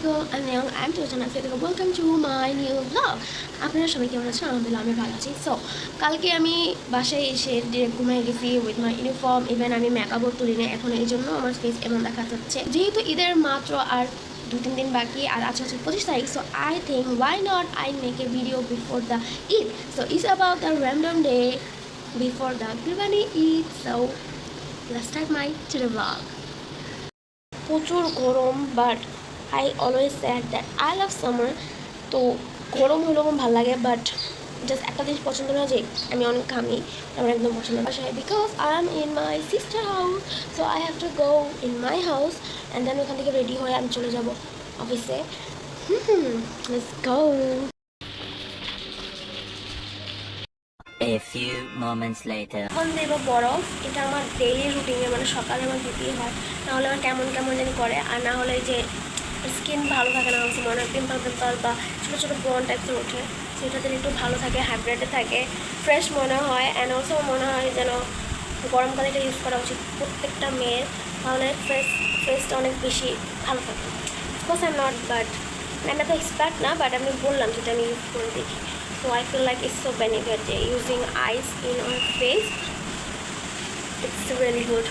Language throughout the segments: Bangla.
Assalamualaikum I'm Jyotsna Afrika. Welcome to my new vlog. আপনারা সবাই কেমন আছেন? আলহামদুলিল্লাহ আমি ভালো আছি। সো কালকে আমি বাসায় এসে ডিরেক্ট ঘুমিয়ে গেছি উইথ মাই ইউনিফর্ম। ইভেন আমি মেকআপও তুলি না এখন, এই জন্য আমার ফেস এমন দেখা যাচ্ছে। যেহেতু ঈদের মাত্র আর 2-3 দিন বাকি, আর আজকে হচ্ছে 25 তারিখ। So I think why not I make a video before the Eid. So it's about the random day before the Qurbani Eid. So let's start my today blog. প্রচুর গরম, but I always said that I love summer. তো গরম হলেও আমার ভালো লাগে, বাট জাস্ট একটা জিনিস পছন্দ না যে আমি অনেক ঘামি, আমার একদম পছন্দ বাসায়, because I am in my sister house. So I have to go in my house and then ওখান থেকে রেডি হয়ে আমি চলে যাব অফিসে। Let's go. A few moments later. এখন দেব বরফ। এটা আমার ডেইলি রুটিনে, মানে সকালে আমার দিতেই হয়, নাহলে আমার কেমন কেমন জানি করে। আর না হলে যে স্কিন ভালো থাকে না, হচ্ছে মনে হয় পিম্পল বা ছোটো ছোটো ব্রন টাইপের ওঠে, সেটা যেন একটু ভালো থাকে, হাইড্রেটেড থাকে, ফ্রেশ মনে হয়। অ্যান্ড অলসো মনে হয় যেন গরমকালে এটা ইউজ করা উচিত প্রত্যেকটা মেয়ের, তাহলে ফেসটা অনেক বেশি ভালো থাকে। Of course I am not, but আমি এত এক্সপার্ট না, বাট আমি বললাম যেটা আমি ইউজ করে দেখি। So I feel like it's so benefit using ice in our face. It's really good.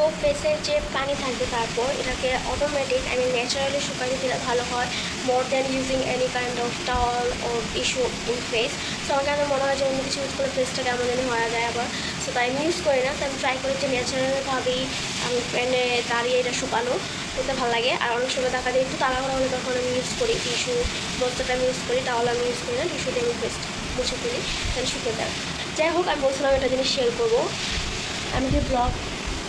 তো ফেসের যে পানি থাকবে তারপর এটাকে অটোমেটিক ন্যাচারালি শুকাই দিলে ভালো হয়, more than using any kind of towel or tissue in face. So আমার কাছে মনে হয় যে অন্য কিছু ইউজ করে ফেসটা কেমন জানি হওয়া যায় আবার। সো তাই আমি ইউজ করি না, তো আমি ট্রাই করি যে ন্যাচারালভাবেই আমি ফ্যানে দাঁড়িয়ে এটা শুকানো করতে ভালো লাগে। আর অনেক সময় দেখা যায় একটু তাড়াহুড়া হলে তখন আমি ইউজ করি টিস্যু, মস্তটা আমি ইউজ করি, তাহলে আমি ইউজ করি না, টিস্যু দিয়ে আমি ফেসটা মুছে ফেলি, তাহলে শুকিয়ে দেয়। যাই হোক, আমি বলছিলাম একটা জিনিস শেয়ার করবো, আমি যে ব্লগ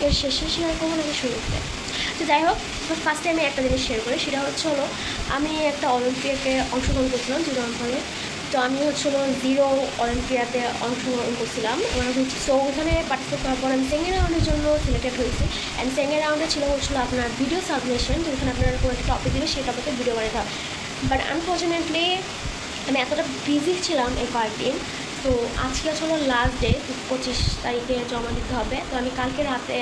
এর শেষে শেয়ার করবো নাকি শুরুতে। তো যাই হোক, ফার্স্টে আমি একটা জিনিস শেয়ার করি, সেটা হলো আমি একটা অলিম্পিয়াডে অংশগ্রহণ করছিলাম জিরো অঙ্কনে। তো আমি জিরো অলিম্পিয়াডে অংশগ্রহণ করছিলাম। সো ওখানে পার্টিসিপেট করার পর আমি সেকেন্ড রাউন্ডের জন্য সিলেক্টেড হয়েছি। অ্যান্ড সেকেন্ড রাউন্ডে ছিল আপনার ভিডিও সাবমিশন, যেখানে আপনার কোনো একটা টপিক দিলে সেই টপিকে ভিডিও বানাতে হবে। বাট আনফর্চুনেটলি আমি এতটা বিজি ছিলাম এই কয়েকদিন, তো আজকে লাস্ট ডে, 25 তারিখে জমা দিতে হবে। তো আমি কালকে রাতে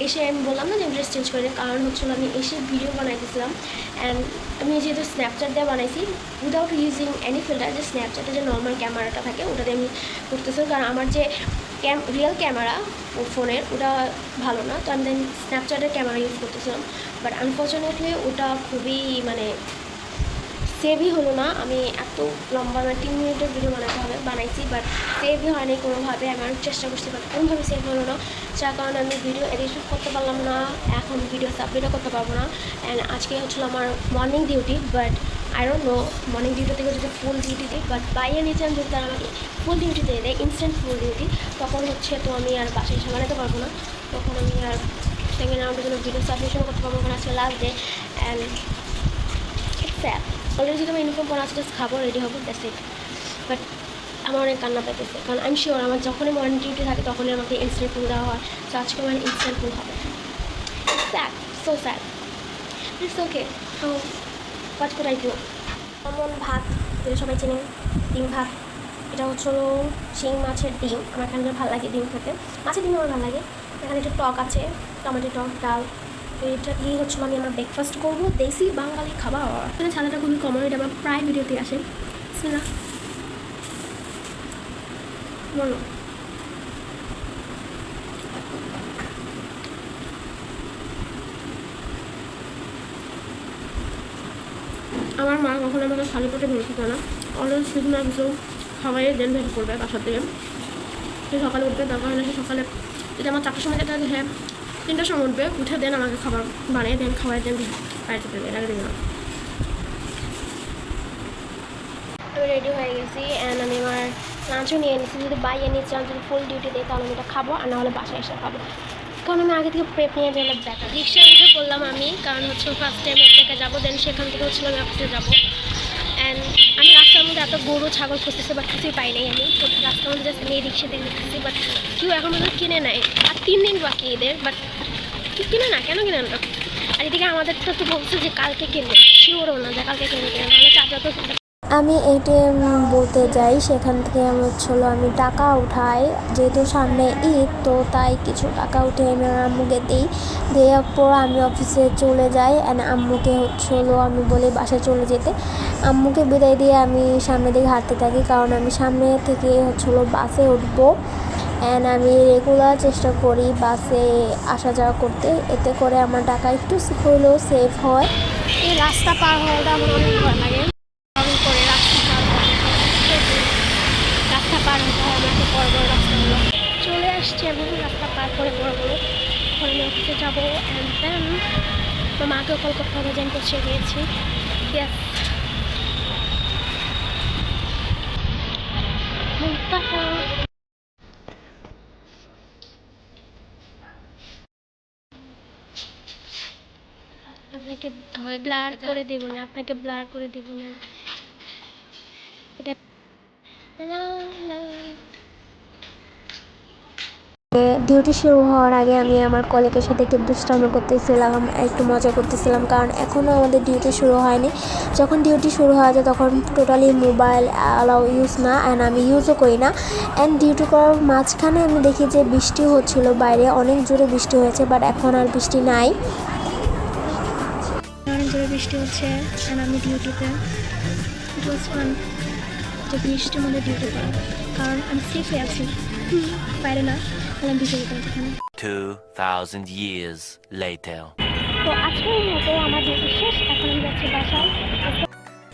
এসে আমি বললাম না যে ড্রেস চেঞ্জ করে, কারণ আমি এসে ভিডিও বানাইতেছিলাম। অ্যান্ড আমি যেহেতু স্ন্যাপচ্যাট দিয়ে বানাইছি উইদাউট ইউজিং এনি ফিল্টার, যে স্ন্যাপচ্যাটে যে নর্মাল ক্যামেরাটা থাকে ওটাতে আমি করতেছিলাম, কারণ আমার যে রিয়েল ক্যামেরা ফোনের ওটা ভালো না। তো আমি দেন স্ন্যাপচ্যাটের ক্যামেরা ইউজ করতেছিলাম, বাট আনফর্চুনেটলি ওটা খুবই সেভই হলো না। আমি এত লম্বা 3 মিনিটের ভিডিও বানাইছি, বাট সেভই হয়নি কোনোভাবে। আমি অনেক চেষ্টা করছি, বাট কোনোভাবে সেভ হলো না, যার কারণে আমি ভিডিও এডিট করতে পারলাম না, এখন ভিডিও সাবমিটও করতে পারবো না। অ্যান্ড আজকে আমার morning duty, but I don't know morning duty থেকে যদি ফুল ডিউটি দিই, বাট বাইরে নিচে যদি তারা আমাকে ফুল ডিউটি দিয়ে দেয়, ইনস্ট্যান্ট ফুল ডিউটি, তখন তো আমি আর বাসায় সামলাতে পারবো না, তখন আমি আর সেকেন্ড রাউন্ডের জন্য ভিডিও সাবমিশন করতে পারবো না। আজকে last day and it's sad. Already যদি আমি ইউনিফর্ম পরা আছে, জাস্ট খাবো, রেডি হবো, দ্যাটস ইট। বাট আমার অনেক কান্না পাইতেছে, কারণ আমি শিওর আমার যখনই মর্নিং ডিউটি থাকে তখনই আমাকে ইনস্ট্যান্ট ফুল দেওয়া হয়। তো আজকে আমার ইনস্ট্যান্ট ফুল হবে। Sad, so sad, it's okay. তো what could I do? Common ভাত, যেটা সবাই চেনে, ডিম ভাত। এটা শিং মাছের ডিম, আমার এখানে ভালো লাগে ডিম খেতে, মাছের ডিম আমার ভালো লাগে। এখানে একটু টক আছে, টমেটো টক, ডাল। তো এটা দিয়েই আমি আমার ব্রেকফাস্ট করবো, দেশি বাঙালি খাবার। এখানে ছানাটা খুবই কমন, এটা আমার প্রায় ভিডিওতে আসে। বিসমিল্লাহ, বলো। আমার মা কখনো আমাকে খালি পেটে ভেবে খেতে না, অলরেডি শুধু না কিছু খাবাইয়ে দেন ভেবে করবে বাসার থেকে। সে সকালে উঠবে, দরকার হলে সে সকালে যদি আমার 4টার সময় যেটা, হ্যাঁ 3টার সময় উঠবে, উঠে দেন আমাকে খাবার বানিয়ে দেন, খাওয়াই দেন, বাড়িতে দেবে, এর আগে দেবে না। আমি রেডি হয়ে গেছি অ্যান্ড আমি আমার লাঞ্চও নিয়ে নিচ্ছি। যদি বাইরে নিচ্ছিলাম, যদি ফুল ডিউটি দিই তাহলে আমি এটা খাবো, আর নাহলে বাসায় এসে খাবো, কারণ আমি আগে থেকে প্রেপ নিয়ে গেলে বেটার। রিক্সা উঠে করলাম আমি, কারণ ফার্স্ট টাইম এক জায়গায় যাবো, দেন সেখান থেকে আমি অফিসে যাবো। অ্যান্ড আমি রাস্তার মধ্যে এত গরু ছাগল খুঁজতেছি, বাট কিছুই পাই নাই। আমি তো রাস্তার মধ্যে জাস্ট আমি এই রিক্সা দিয়ে দেখতেছি, বাট কেউ এখন পর্যন্ত কিনে নেয়। আর 3 দিন বাকি এদের, বাট কিনে না, কেন কিনে না? আর এদিকে আমাদের তো বলছে যে কালকে কিনবে, শিওরও না যে কালকে কিনে নাহলে চার্জার তো আমি এটিএম বলতে যাই, সেখান থেকে আমি টাকা উঠাই, যেহেতু সামনে ঈদ তো তাই কিছু টাকা উঠে আমি আমার আম্মুকে দিই, দেওয়ার পর আমি অফিসে চলে যাই অ্যান্ড আম্মুকে আমি বলি বাসায় চলে যেতে। আম্মুকে বিদায় দিয়ে আমি সামনের দিকে হাঁটতে থাকি, কারণ আমি সামনে থেকে বাসে উঠবো অ্যান্ড আমি রেগুলার চেষ্টা করি বাসে আসা যাওয়া করতে, এতে করে আমার টাকা একটু হলেও সেভ হয়। এই রাস্তা পার হওয়াটা আমার অনেক ভয় লাগে, করে রাস্তা পার হতে হয় আমাকে, বড় বড় রাস্তাগুলো চলে আসছে এবং রাস্তা পার করে বড় বড় এখন আমি অফিসে যাবো অ্যান্ড দেন মাকেও কল করতে হবে যে আমি পৌঁছে গিয়েছি। ইয়েস, আপনাকে ব্লার করে দেব না, আপনাকে ব্লার করে দেব না, এটা ডিউটি শুরু হওয়ার আগে আমি আমার কলিগের সাথে একটু দুষ্টামি করতেছিলাম, একটু মজা করতেছিলাম, কারণ এখনও আমাদের ডিউটি শুরু হয়নি। যখন ডিউটি শুরু হয়ে যায় তখন টোটালি মোবাইল অ্যালাউ ইউজ না, অ্যান্ড আমি ইউজও করি না। অ্যান্ড ডিউটি করার মাঝখানে আমি দেখি যে বৃষ্টি হচ্ছিল, বাইরে অনেক জোরে বৃষ্টি হয়েছে, বাট এখন আর বৃষ্টি নাই, অনেক জোরে বৃষ্টি হচ্ছে অ্যান্ড আমি ডিউটিতে। ইট ওয়াজ ফান যে বৃষ্টির মধ্যে ডিউটি করা, কারণ আমি সেফে আছি, বাইরে না, তাহলে আমি ভিজে যেতাম সেখানে। 2000 years later. তো আজকের মতো আমার ডিউটি শেষ, এখন আমি যাচ্ছি বাসায়।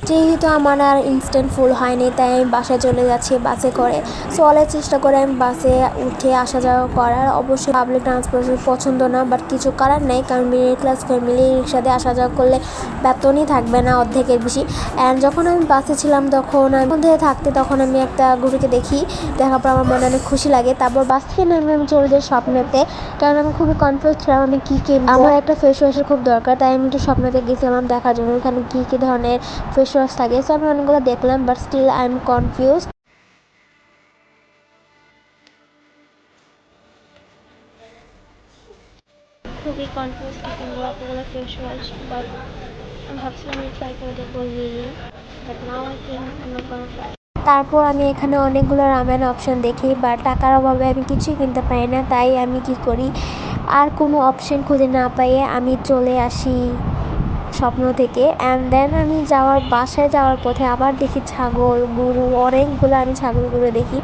যেহেতু আমার আর ইনস্ট্যান্ট ফুল হয়নি তাই আমি বাসায় চলে যাচ্ছি বাসে করে। সো অনেক চেষ্টা করে আমি বাসে উঠে আসা যাওয়া করার, অবশ্যই পাবলিক ট্রান্সপোর্ট পছন্দ না, বাট কিছু করার নেই, কারণ মিডল ক্লাস ফ্যামিলি রিক্সা দিয়ে আসা যাওয়া করলে বেতনই থাকবে না অর্ধেকের বেশি। অ্যান্ড যখন আমি বাসে ছিলাম তখন আমি মধ্যে থাকতে তখন আমি একটা গরুকে দেখি, দেখার পর আমার মনে অনেক খুশি লাগে। তারপর বাস থেকে নেমে আমি চলে যাই স্বপ্নেতে, কারণ আমি খুবই কনফিউজ ছিলাম আমি কী কিনবো। আমার একটা ফেস ওয়াশের খুব দরকার, তাই আমি একটু স্বপ্নেতে গেছিলাম দেখার জন্য এখানে কী ধরনের ফেস ওয়াশ থাকে। সো আমি অনেকগুলো দেখলাম, but still I am confuse. খুবই কনফিউজ কিনবো এতগুলো ফেস ওয়াশ, বাট আমি ভাবছিলাম আমি ট্রাই করে দেখবো lily, but now I think I am not gonna try. তারপর আমি এখানে অনেকগুলো রামেন অপশন দেখি, বাট টাকার অভাবে আমি কিছুই কিনতে পারি না, তাই আমি কি করি, আর কোনো অপশন খুঁজে না পাইয়ে আমি চলে আসি স্বপ্ন থেকে। অ্যান্ড দেন আমি বাসায় যাওয়ার পথে আবার দেখি ছাগল গরু, অনেকগুলো আমি ছাগলগুলো দেখি।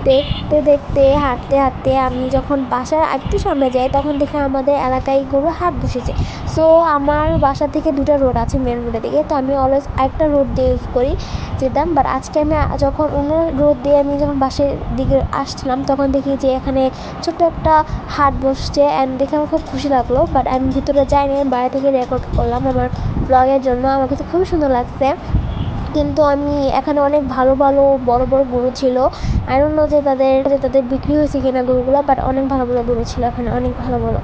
দেখতে দেখতে হাঁটতে হাঁটতে আমি যখন বাসায় একটু সামনে যাই তখন দেখি আমাদের এলাকায় গরু হাট বসেছে। সো আমার বাসা থেকে দুটো রোড আছে মেন রোডের দিকে, তো আমি অলওয়েজ একটা রোড দিয়ে ইউজ করি যেতাম, বাট আজকে আমি যখন অন্য রোড দিয়ে আমি যখন বাসের দিকে আসছিলাম তখন দেখি যে এখানে ছোট্ট একটা হাট বসছে, অ্যান্ড দেখে আমার খুব খুশি লাগলো, বাট আমি ভিতরে যাইনি, বাইরে থেকে রেকর্ড করলাম আমার ব্লগের জন্য। আমার কাছে খুবই সুন্দর লাগছে, কিন্তু আমি এখানে অনেক ভালো ভালো বড় বড় গরু ছিল, আই ডোন্ট নো যে তাদের বিক্রি হয়েছে কিনা গরুগুলো, বাট অনেক ভালো ভালো গরু ছিল এখানে, অনেক ভালো ভালো।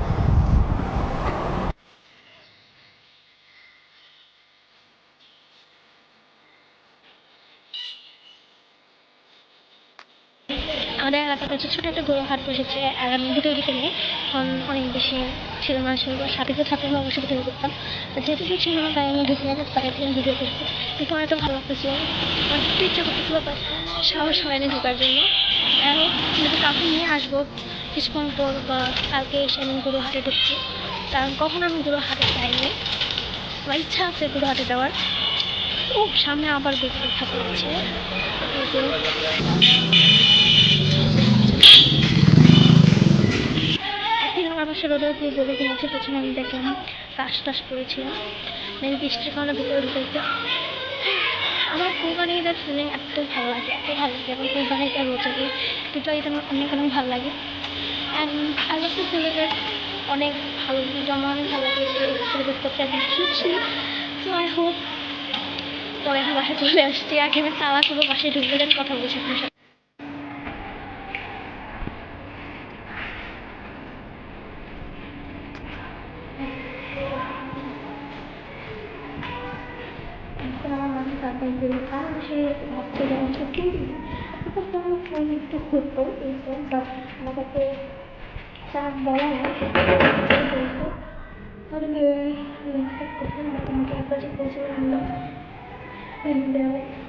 আমাদের এলাকাতে ছোটো একটা গরু হাট বসেছে, আর আমি ভিতরে দিকে নিয়ে এখন অনেক বেশি ছিল মানুষ, সাথে সাথে থাকলে আমি অবশ্যই ভিতরে করতাম, যেহেতু ছিল না তাই আমি ঢুকে তাদের থেকে ভিডিও করছি, কিন্তু অনেকটা ভালো লাগতেছিল, আমার ঢুকতে ইচ্ছা করতেছিল, বাট সাহস হয়নি ঢোকার জন্য। এখন যদি কাউকে নিয়ে আসবো কিছুক্ষণ পর বা কালকে এসে আমি গরু হাটে ঢুকছি, কারণ কখন আমি গরু হাটে যাইনি, আমার ইচ্ছা আছে গরু হাটে যাওয়ার। ও সামনে আবার দেখতে দেখা যাচ্ছে, আমার পাশে রোডের দিয়ে গরু কিনেছে, পেছনে আমি দেখলাম কাশ টাশ করেছিলাম, মেন বৃষ্টির কারণে ভিতরে ঢুকেছে। আমার কোরবানিটা শুনে এত ভালো লাগে, এত ভালো লাগে, এবং কোরবানিটা রোজাকে দুটো এটা আমার অনেক অনেক ভালো লাগে। And I love to celebrate, অনেক ভালো লাগে, আমার অনেক ভালো লাগে সেলিব্রেট করতে, আমি খুশি। সো আই হোপ পরে এখন বাসায় চলে আসছি, আগে আমি তালা করে বাসায় ঢুকে দেন কথা বলছি আপনার সাথে। এখন আমার মাকে সারপ্রাইজ দেবো, কারণ সে ভাবছে যে আমাকে ফোন একটু ঘুরতো এই ফোন, বাট আমার কাছে তার বলা হয় তাহলে তোমাকে একবার যে বলছিলাম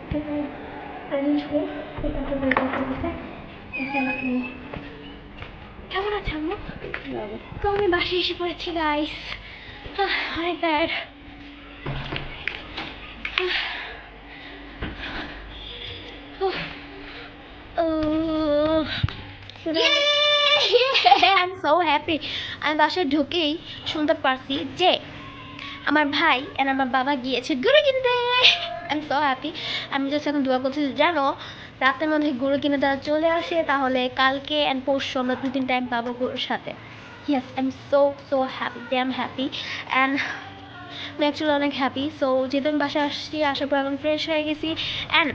কেমন আছে আম্মু? তো আমি বাসায় এসে পড়েছি গাইস, অনেক টায়ার্ড। I'm so happy. আমি বাসায় ঢুকেই শুনতে পারছি যে আমার ভাই আর আমার বাবা গিয়েছে গরু কিনতে। I'm so happy. আমি জাস্ট এখন দোয়া করছি জানো রাতের মধ্যে গরু কিনে তারা চলে আসে, তাহলে কালকে অ্যান্ড পরশু আমরা 2-3 টাইম পাবো গরুর সাথে। Yes, I'm so happy, damn happy. And আমি অ্যাকচুয়ালি অনেক হ্যাপি। সো যেহেতু আমি বাসায় আসছি, আসার পর এখন ফ্রেশ হয়ে গেছি। অ্যান্ড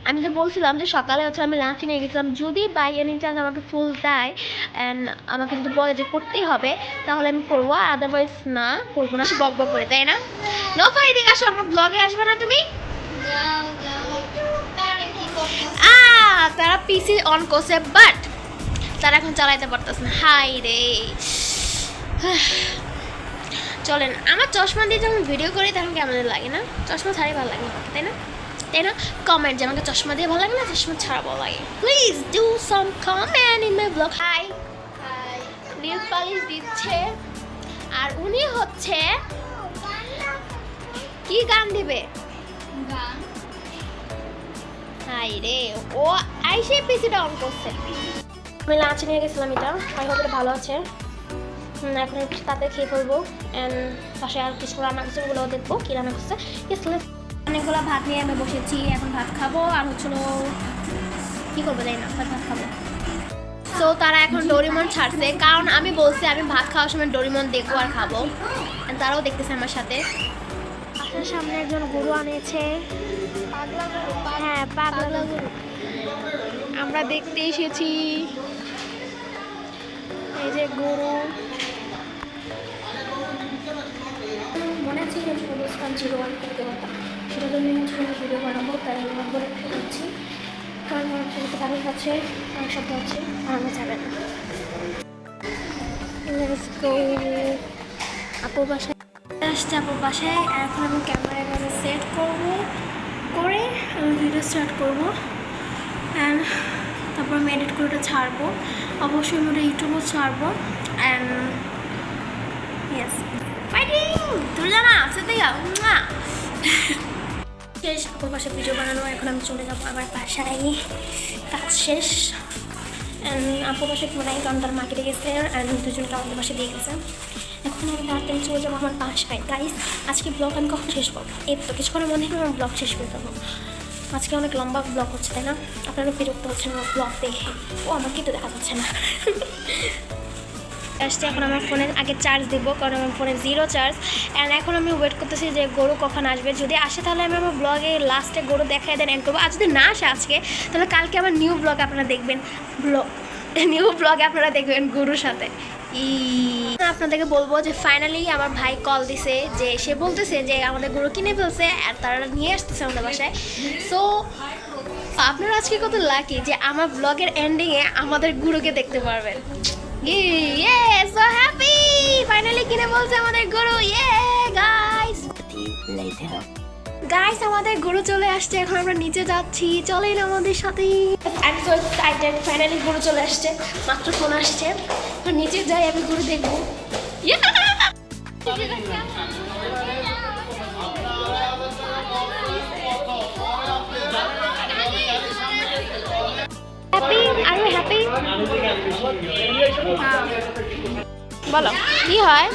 আমি তো বলছিলাম যে সকালে হচ্ছে আমি লাঞ্চ নিয়ে গেছিলাম, যদি বাই এনি চান্স আমাকে ফুল দেয় অ্যান্ড আমাকে যদি বলে যে করতেই হবে তাহলে আমি করবো, আদারওয়াইজ না করবো না। বক বক করে, তাই না? No fighting. আসো আমার ব্লগে আসবে না তুমি? তারা পিসি অন করছে বাট তারা এখন চালাইতে পারতেছে না। হাই রে, চলেন আমার চশমা দিয়ে যখন ভিডিও করি তখন কেমন লাগে না? চশমা ছাড়াই ভালো লাগে, তাই না? তাই না? কমেন্ট যে আমাকে চশমা দিয়ে ভালো লাগে না চশমা ছাড়া ভালো লাগে। Please do some comment in my blog. Hi, nail polish দিচ্ছে আর উনি হচ্ছে কি গান দিবে? হাই রে, ও আইসে পিসিটা অন করছে। আমি লাঞ্চ নিয়ে গেছিলাম, এটা আই হোপ এটা ভালো আছে। এখন একটু তাতে খেয়ে ফেলবো অ্যান্ড পাশে আর কিছু রান্না করছে ওগুলো দেখবো কী রান্না করছে। অনেকগুলো ভাত নিয়ে আমি বসেছি, এখন ভাত খাবো আর হচ্ছিল কী করবো জানি না, ভাত খাবো। সো তারা এখন ডোরিমন ছাড়ছে, কারণ আমি বলছি আমি ভাত খাওয়ার সময় ডোরিমন দেখবো আর খাবো, তারাও দেখতেছে আমার সাথে। বাসার সামনে একজন গরু আনিয়েছে, হ্যাঁ পাগলা গরু আমরা দেখতে এসেছি। এই যে গরু, মনে আছে অনুষ্ঠান ছিল করতে পারতাম, সেটা জন্য ভিডিও বানাবো, তাই আমি বলে দিচ্ছি। কারণ আমার ছেলেকে তাদের কাছে অনেক শব্দ হচ্ছে, আনা যাবে না। আপুর বাসায় আসছে, আপুর বাসায় এখন আমি ক্যামেরা সেট করবো, করে আমি ভিডিও স্টার্ট করবো অ্যান্ড তারপর আমি এডিট করে ওটা ছাড়বো। অবশ্যই আমি ওটা ইউটিউবেও ছাড়বো অ্যান্ড ইয়েস ফাইটিং তুমি জানা আছে তাই শেষ। আপুর পাশে ভিডিও বানানো, এখন আমি চলে যাবো আবার বাসায়, কাজ শেষ। অ্যান্ড আপুর পাশে নাই, কারণ তার মার্কেটে গেছে অ্যান্ড দুজনকে আমাদের পাশে দিয়ে গেছে। এখন আমি তাড়াতাড়ি চলে যাবো আমার বাসায়। গাইস আজকে ব্লগ আমি কখন শেষ করবো? এই তো কিছুক্ষণের মধ্যেই আমার ব্লগ শেষ করে দেবো। আজকে অনেক লম্বা ব্লগ হচ্ছে, তাই না? আপনারা বিরক্ত হচ্ছেন আমার ব্লগ দেখে। ও আমাকে তো দেখা যাচ্ছে না। আসছে, এখন আমার ফোনের আগে চার্জ দেবো, কারণ আমার ফোনে 0 চার্জ। অ্যান্ড এখন আমি ওয়েট করতেছি যে গরু কখন আসবে। যদি আসে তাহলে আমি আমার ব্লগে লাস্টে গরু দেখাই দেন এন্ড করবো। আর যদি না আসে আজকে, তাহলে কালকে আমার নিউ ব্লগ আপনারা দেখবেন, নিউ ব্লগে আপনারা দেখবেন গরুর সাথে। আপনাদেরকে বলবো যে ফাইনালি আমার ভাই কল দিছে, যে সে বলতেছে যে আমাদের গরু কিনে ফেলছে আর তারা নিয়ে আসতেছে আমাদের বাসায়। সো আপনারা আজকে কত লাকি যে আমার ব্লগের এন্ডিংয়ে আমাদের গরুকে দেখতে পারবেন। সো হ্যাপি, ফাইনালি কিনে বলছে আমাদের গরু। গাইস আমাদের গরু চলে আসছে, এখন আমরা নিচে যাচ্ছি, চলেন আমাদের সাথে। I am so excited, finally গরু চলে আসছে, মাত্র ফোন আসছে। নিচে যাই, আমি গরু দেখবো। Happy, are you happy? বলো কি হয়?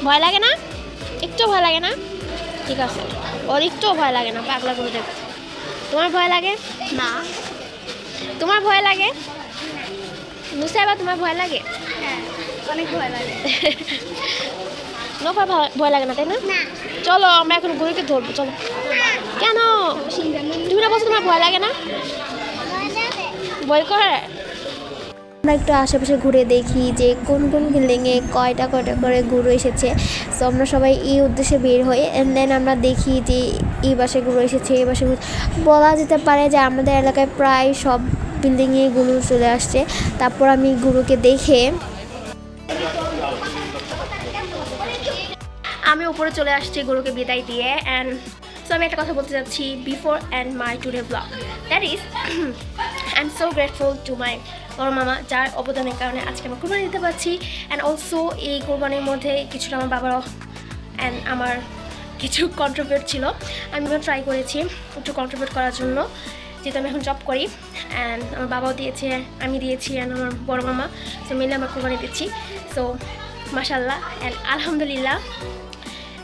ভয় লাগে না? একটু ভয় লাগে না? ঠিক আছে, ওর একটুও ভয় লাগে না, পাগলা করে দেবে। তোমার ভয় লাগে না? তোমার ভয় লাগে? মুসাইবা তোমার ভয় লাগে? হ্যাঁ, অনেক ভয় লাগে। নোফার ভয় লাগে না, তাই না? চলো আমরা এখন গরুকে ধরবো, চলো। কেন তুমি না বলছো তোমার ভয় লাগে না? ভয় করে? আমরা একটু আশেপাশে ঘুরে দেখি যে কোন কোন বিল্ডিংয়ে কয়টা করে গরু এসেছে। সো আমরা সবাই এই উদ্দেশ্যে বের হই অ্যান্ড দেন আমরা দেখি যে এই বাসে গরু এসেছে, এই বাসে বলা যেতে পারে যে আমাদের এলাকায় প্রায় সব বিল্ডিংয়ে গরু চলে আসছে। তারপর আমি গরুকে দেখে আমি উপরে চলে আসছি গরুকে বিদায় দিয়ে। অ্যান্ড সো আমি একটা কথা বলতে চাচ্ছি before and my today blog, that is I am so grateful to my বড় মামা, যার অবদানের কারণে আজকে আমরা কোরবানি দিতে পারছি। অ্যান্ড অলসো এই কোরবানির মধ্যে কিছুটা আমার বাবারও অ্যান্ড আমার কিছু কন্ট্রিবিউট ছিল, আমি ট্রাই করেছি একটু কন্ট্রিবিউট করার জন্য, যেহেতু আমি এখন জব করি। অ্যান্ড আমার বাবাও দিয়েছে, আমি দিয়েছি, অ্যান্ড আমার বড় মামা, সো মিলে আমরা কোরবানি দিচ্ছি। সো মাশাল্লাহ অ্যান্ড আলহামদুলিল্লাহ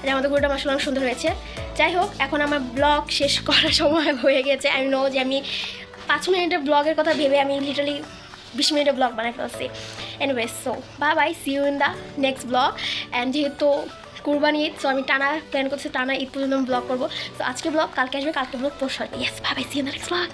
যে আমাদের গরুটা মাশাল্লাহ অনেক সুন্দর হয়েছে। যাই হোক, এখন আমার ব্লগ শেষ করার সময় হয়ে গেছে। আমি নো যে আমি 5 মিনিটের ব্লগের কথা ভেবে আমি লিটারালি 20 মিনিটের ব্লগ বানাই ফেলছি। Anyways, so bye, see you in the next blog. And যেহেতু কুরবানি ঈদ, সো আমি টানা প্ল্যান করছি, টানা ঈদ পর্যন্ত ব্লগ করবো। সো আজকে ব্লগ কালকে আসবে, কালকে ব্লগ পরশু আসবে। Yes, bye, see you in the next blog.